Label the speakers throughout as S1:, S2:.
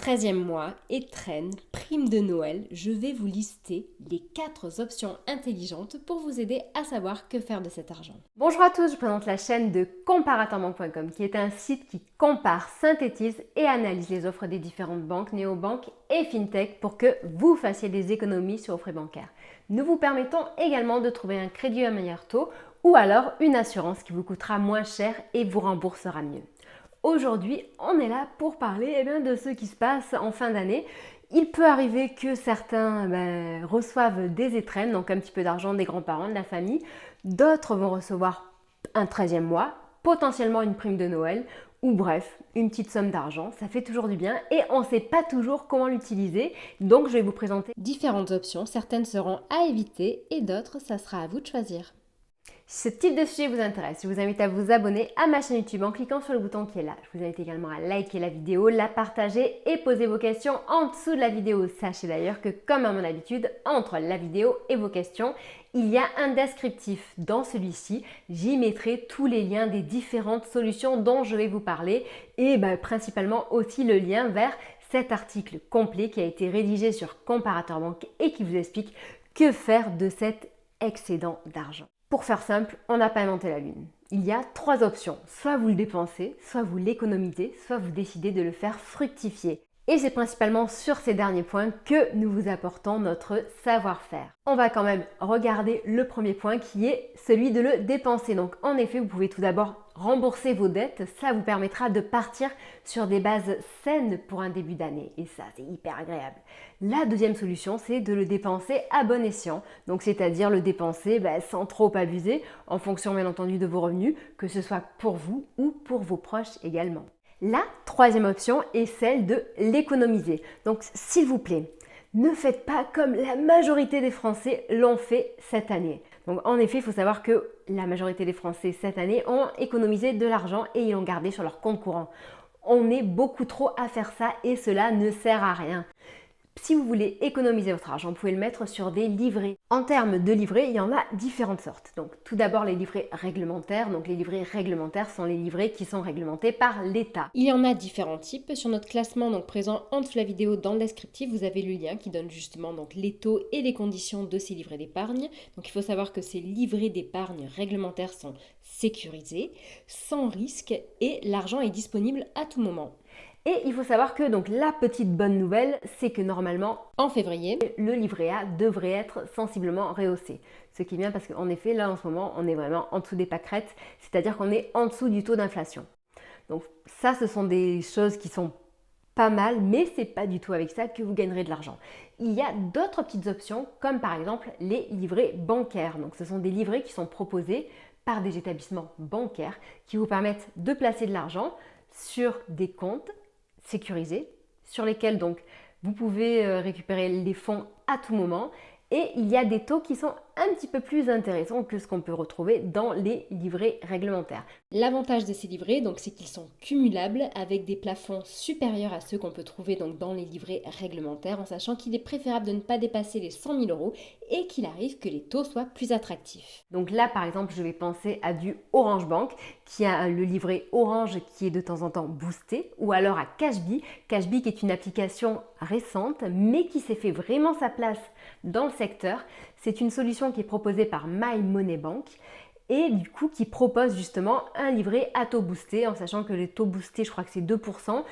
S1: 13e mois, étrennes, prime de Noël, je vais vous lister les 4 options intelligentes pour vous aider à savoir que faire de cet argent.
S2: Bonjour à tous, je présente la chaîne de comparatorbanque.com qui est un site qui compare, synthétise et analyse les offres des différentes banques, néobanques et fintech pour que vous fassiez des économies sur vos frais bancaires. Nous vous permettons également de trouver un crédit à meilleur taux ou alors une assurance qui vous coûtera moins cher et vous remboursera mieux. Aujourd'hui, on est là pour parler de ce qui se passe en fin d'année. Il peut arriver que certains reçoivent des étrennes, donc un petit peu d'argent des grands-parents, de la famille. D'autres vont recevoir un 13e mois, potentiellement une prime de Noël, ou bref, une petite somme d'argent. Ça fait toujours du bien et on ne sait pas toujours comment l'utiliser. Donc je vais vous présenter
S1: différentes options, certaines seront à éviter et d'autres, ça sera à vous de choisir.
S2: Si ce type de sujet vous intéresse, je vous invite à vous abonner à ma chaîne YouTube en cliquant sur le bouton qui est là. Je vous invite également à liker la vidéo, la partager et poser vos questions en dessous de la vidéo. Sachez d'ailleurs que comme à mon habitude, entre la vidéo et vos questions, il y a un descriptif. Dans celui-ci, j'y mettrai tous les liens des différentes solutions dont je vais vous parler et principalement aussi le lien vers cet article complet qui a été rédigé sur Comparator Banque et qui vous explique que faire de cet excédent d'argent. Pour faire simple, on n'a pas inventé la lune. Il y a 3 options. Soit vous le dépensez, soit vous l'économisez, soit vous décidez de le faire fructifier. Et c'est principalement sur ces derniers points que nous vous apportons notre savoir-faire. On va quand même regarder le premier point qui est celui de le dépenser. Donc en effet, vous pouvez tout d'abord rembourser vos dettes. Ça vous permettra de partir sur des bases saines pour un début d'année. Et ça, c'est hyper agréable. La deuxième solution, c'est de le dépenser à bon escient. Donc c'est-à-dire le dépenser sans trop abuser, en fonction bien entendu de vos revenus, que ce soit pour vous ou pour vos proches également. La troisième option est celle de l'économiser. Donc s'il vous plaît, ne faites pas comme la majorité des Français l'ont fait cette année. Donc en effet, il faut savoir que la majorité des Français cette année ont économisé de l'argent et ils l'ont gardé sur leur compte courant. On est beaucoup trop à faire ça et cela ne sert à rien. Si vous voulez économiser votre argent, vous pouvez le mettre sur des livrets. En termes de livrets, il y en a différentes sortes. Donc tout d'abord les livrets réglementaires. Donc les livrets réglementaires sont les livrets qui sont réglementés par l'État.
S1: Il y en a différents types. Sur notre classement donc présent en dessous de la vidéo dans le descriptif, vous avez le lien qui donne justement donc les taux et les conditions de ces livrets d'épargne. Donc il faut savoir que ces livrets d'épargne réglementaires sont sécurisés, sans risque et l'argent est disponible à tout moment.
S2: Et il faut savoir que donc la petite bonne nouvelle, c'est que normalement,
S1: en février,
S2: le livret A devrait être sensiblement rehaussé. Ce qui est bien parce qu'en effet, là en ce moment, on est vraiment en dessous des pâquerettes, c'est-à-dire qu'on est en dessous du taux d'inflation. Donc ça, ce sont des choses qui sont pas mal, mais c'est pas du tout avec ça que vous gagnerez de l'argent. Il y a d'autres petites options, comme par exemple les livrets bancaires. Donc ce sont des livrets qui sont proposés par des établissements bancaires qui vous permettent de placer de l'argent sur des comptes sécurisés sur lesquels donc vous pouvez récupérer les fonds à tout moment et il y a des taux qui sont un petit peu plus intéressants que ce qu'on peut retrouver dans les livrets réglementaires.
S1: L'avantage de ces livrets, donc, c'est qu'ils sont cumulables avec des plafonds supérieurs à ceux qu'on peut trouver donc, dans les livrets réglementaires, en sachant qu'il est préférable de ne pas dépasser les 100 000 euros et qu'il arrive que les taux soient plus attractifs.
S2: Donc là, par exemple, je vais penser à du Orange Bank, qui a le livret Orange qui est de temps en temps boosté, ou alors à Cashbee. Cashbee qui est une application récente, mais qui s'est fait vraiment sa place dans le secteur. C'est une solution qui est proposée par My Money Bank et du coup qui propose justement un livret à taux boosté, en sachant que le taux boosté, je crois que c'est 2%,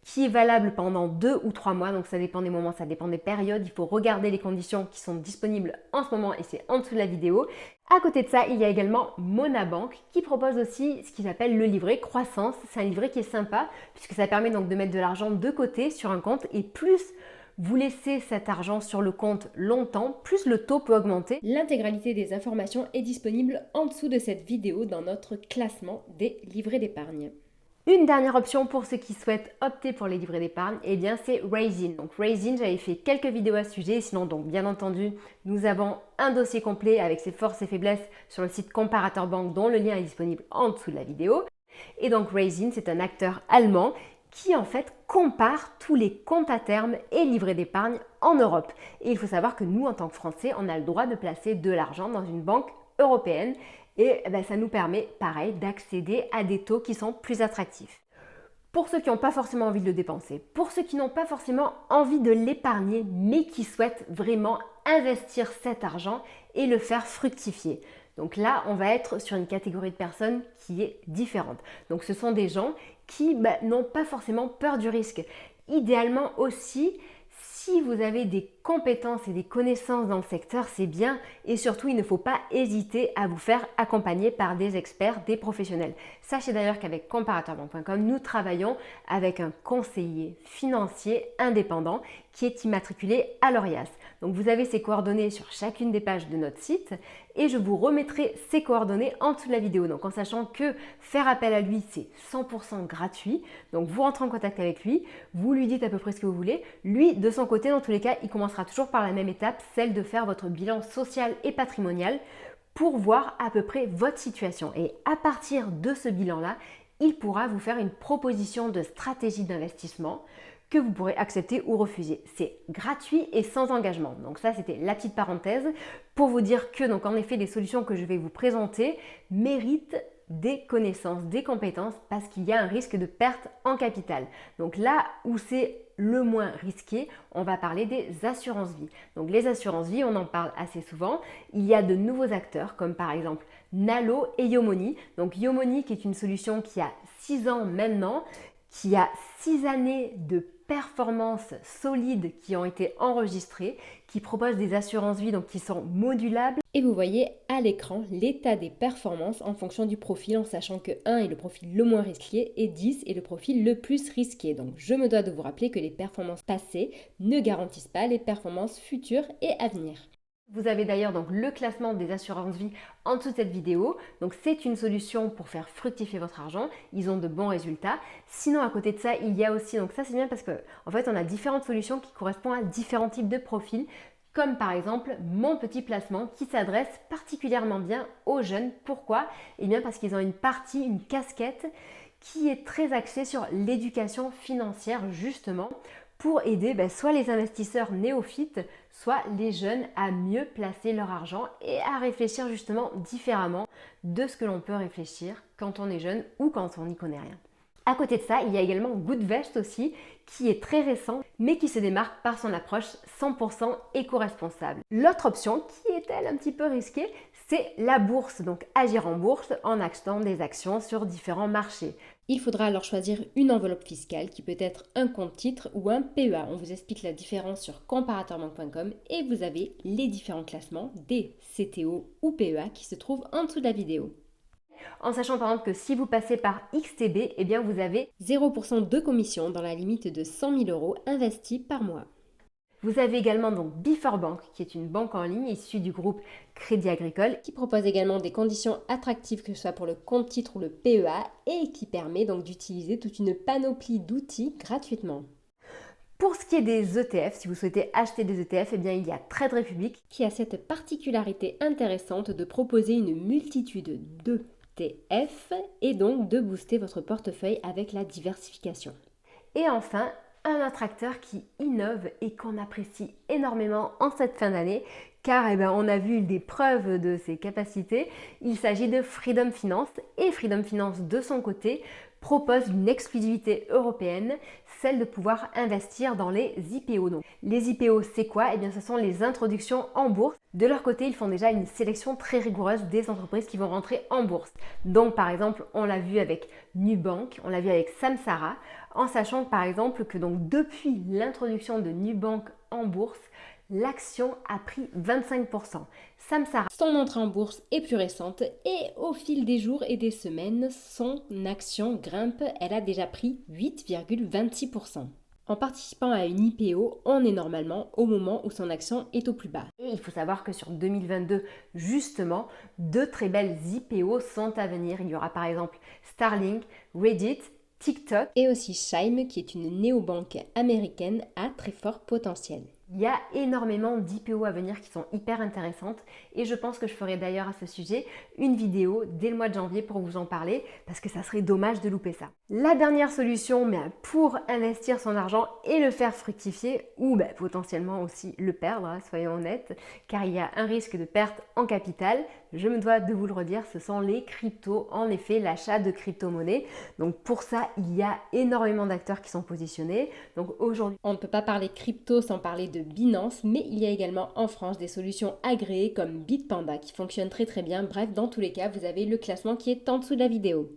S2: qui est valable pendant 2 ou 3 mois, donc ça dépend des moments, ça dépend des périodes, il faut regarder les conditions qui sont disponibles en ce moment et c'est en dessous de la vidéo. À côté de ça, il y a également Monabank qui propose aussi ce qu'ils appellent le livret croissance. C'est un livret qui est sympa puisque ça permet donc de mettre de l'argent de côté sur un compte et plus vous laissez cet argent sur le compte longtemps, plus le taux peut augmenter.
S1: L'intégralité des informations est disponible en dessous de cette vidéo dans notre classement des livrets d'épargne.
S2: Une dernière option pour ceux qui souhaitent opter pour les livrets d'épargne, c'est Raisin. Donc Raisin, j'avais fait quelques vidéos à ce sujet, sinon donc bien entendu, nous avons un dossier complet avec ses forces et faiblesses sur le site Comparator Bank dont le lien est disponible en dessous de la vidéo. Et donc Raisin, c'est un acteur allemand qui en fait compare tous les comptes à terme et livrets d'épargne en Europe. Et il faut savoir que nous, en tant que Français, on a le droit de placer de l'argent dans une banque européenne et ça nous permet, pareil, d'accéder à des taux qui sont plus attractifs. Pour ceux qui n'ont pas forcément envie de le dépenser, pour ceux qui n'ont pas forcément envie de l'épargner, mais qui souhaitent vraiment investir cet argent et le faire fructifier. Donc là, on va être sur une catégorie de personnes qui est différente. Donc ce sont des gens qui n'ont pas forcément peur du risque. Idéalement aussi, si vous avez des compétences et des connaissances dans le secteur, c'est bien, et surtout il ne faut pas hésiter à vous faire accompagner par des experts, des professionnels. Sachez d'ailleurs qu'avec comparatorbank.com, nous travaillons avec un conseiller financier indépendant qui est immatriculé à l'ORIAS. Donc vous avez ses coordonnées sur chacune des pages de notre site et je vous remettrai ses coordonnées en dessous de la vidéo. Donc en sachant que faire appel à lui, c'est 100% gratuit. Donc vous rentrez en contact avec lui, vous lui dites à peu près ce que vous voulez. Lui, de son côté, dans tous les cas, il commencera toujours par la même étape, celle de faire votre bilan social et patrimonial pour voir à peu près votre situation. Et à partir de ce bilan-là, il pourra vous faire une proposition de stratégie d'investissement que vous pourrez accepter ou refuser. C'est gratuit et sans engagement. Donc ça, c'était la petite parenthèse pour vous dire que, donc en effet, les solutions que je vais vous présenter méritent des connaissances, des compétences parce qu'il y a un risque de perte en capital. Donc là où c'est le moins risqué, on va parler des assurances vie. Donc les assurances vie, on en parle assez souvent. Il y a de nouveaux acteurs comme par exemple Nalo et Yomoni. Donc Yomoni qui est une solution qui a 6 ans maintenant, qui a 6 années de performances solides qui ont été enregistrées, qui proposent des assurances vie donc qui sont modulables.
S1: Et vous voyez à l'écran l'état des performances en fonction du profil, en sachant que 1 est le profil le moins risqué et 10 est le profil le plus risqué. Donc je me dois de vous rappeler que les performances passées ne garantissent pas les performances futures et à venir.
S2: Vous avez d'ailleurs donc le classement des assurances vie en dessous de cette vidéo. Donc c'est une solution pour faire fructifier votre argent. Ils ont de bons résultats. Sinon à côté de ça, il y a aussi, donc ça c'est bien parce que en fait on a différentes solutions qui correspondent à différents types de profils. Comme par exemple mon petit placement qui s'adresse particulièrement bien aux jeunes. Pourquoi? Eh bien parce qu'ils ont une partie, une casquette qui est très axée sur l'éducation financière justement pour aider soit les investisseurs néophytes, soit les jeunes à mieux placer leur argent et à réfléchir justement différemment de ce que l'on peut réfléchir quand on est jeune ou quand on n'y connaît rien. À côté de ça, il y a également Goodvest aussi, qui est très récent, mais qui se démarque par son approche 100% éco-responsable. L'autre option, qui est elle un petit peu risquée, c'est la bourse, donc agir en bourse en achetant des actions sur différents marchés.
S1: Il faudra alors choisir une enveloppe fiscale qui peut être un compte titre ou un PEA. On vous explique la différence sur comparatorbank.com et vous avez les différents classements des CTO ou PEA qui se trouvent en dessous de la vidéo.
S2: En sachant par exemple que si vous passez par XTB, eh bien vous avez
S1: 0% de commission dans la limite de 100 000 € investis par mois.
S2: Vous avez également donc Before qui est une banque en ligne issue du groupe Crédit Agricole
S1: qui propose également des conditions attractives que ce soit pour le compte titre ou le PEA et qui permet donc d'utiliser toute une panoplie d'outils gratuitement.
S2: Pour ce qui est des ETF, si vous souhaitez acheter des ETF, eh bien il y a Trade Republic
S1: qui a cette particularité intéressante de proposer une multitude d'ETF et donc de booster votre portefeuille avec la diversification.
S2: Et enfin, un autre acteur qui innove et qu'on apprécie énormément en cette fin d'année, car on a vu des preuves de ses capacités. Il s'agit de Freedom Finance et Freedom Finance de son côté propose une exclusivité européenne, celle de pouvoir investir dans les IPO. Donc, les IPO, c'est quoi? Eh bien, ce sont les introductions en bourse. De leur côté, ils font déjà une sélection très rigoureuse des entreprises qui vont rentrer en bourse. Donc, par exemple, on l'a vu avec Nubank, on l'a vu avec Samsara, en sachant par exemple que donc depuis l'introduction de Nubank en bourse, l'action a pris 25%. Samsara,
S1: son entrée en bourse est plus récente et au fil des jours et des semaines, son action grimpe, elle a déjà pris 8,26%. En participant à une IPO, on est normalement au moment où son action est au plus bas.
S2: Et il faut savoir que sur 2022, justement, de très belles IPO sont à venir. Il y aura par exemple Starlink, Reddit, TikTok
S1: et aussi Chime qui est une néobanque américaine à très fort potentiel.
S2: Il y a énormément d'IPO à venir qui sont hyper intéressantes et je pense que je ferai d'ailleurs à ce sujet une vidéo dès le mois de janvier pour vous en parler parce que ça serait dommage de louper ça. La dernière solution pour investir son argent et le faire fructifier ou potentiellement aussi le perdre, soyons honnêtes, car il y a un risque de perte en capital. Je me dois de vous le redire, ce sont les cryptos, en effet l'achat de crypto-monnaies. Donc pour ça, il y a énormément d'acteurs qui sont positionnés. Donc aujourd'hui,
S1: on ne peut pas parler crypto sans parler de Binance, mais il y a également en France des solutions agréées comme Bitpanda qui fonctionnent très très bien. Bref, dans tous les cas, vous avez le classement qui est en dessous de la vidéo.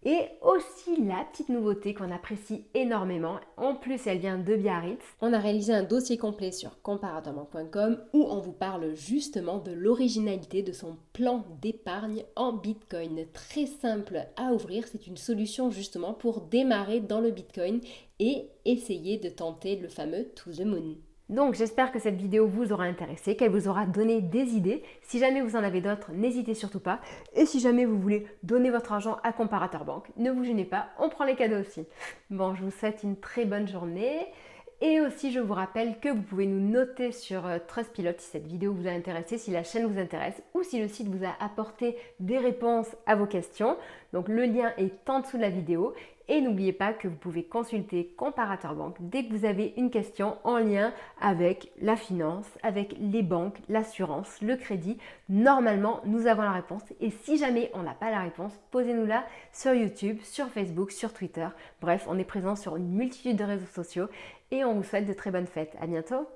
S2: Et aussi la petite nouveauté qu'on apprécie énormément, en plus elle vient de Biarritz.
S1: On a réalisé un dossier complet sur comparatorbank.com où on vous parle justement de l'originalité de son plan d'épargne en Bitcoin. Très simple à ouvrir, c'est une solution justement pour démarrer dans le Bitcoin et essayer de tenter le fameux To the Moon.
S2: Donc j'espère que cette vidéo vous aura intéressé, qu'elle vous aura donné des idées. Si jamais vous en avez d'autres, n'hésitez surtout pas. Et si jamais vous voulez donner votre argent à Comparator Bank, ne vous gênez pas, on prend les cadeaux aussi. Bon, je vous souhaite une très bonne journée. Et aussi, je vous rappelle que vous pouvez nous noter sur Trustpilot si cette vidéo vous a intéressé, si la chaîne vous intéresse ou si le site vous a apporté des réponses à vos questions. Donc le lien est en dessous de la vidéo. Et n'oubliez pas que vous pouvez consulter Comparator Bank dès que vous avez une question en lien avec la finance, avec les banques, l'assurance, le crédit. Normalement, nous avons la réponse. Et si jamais on n'a pas la réponse, posez-nous-la sur YouTube, sur Facebook, sur Twitter. Bref, on est présent sur une multitude de réseaux sociaux et on vous souhaite de très bonnes fêtes. À bientôt!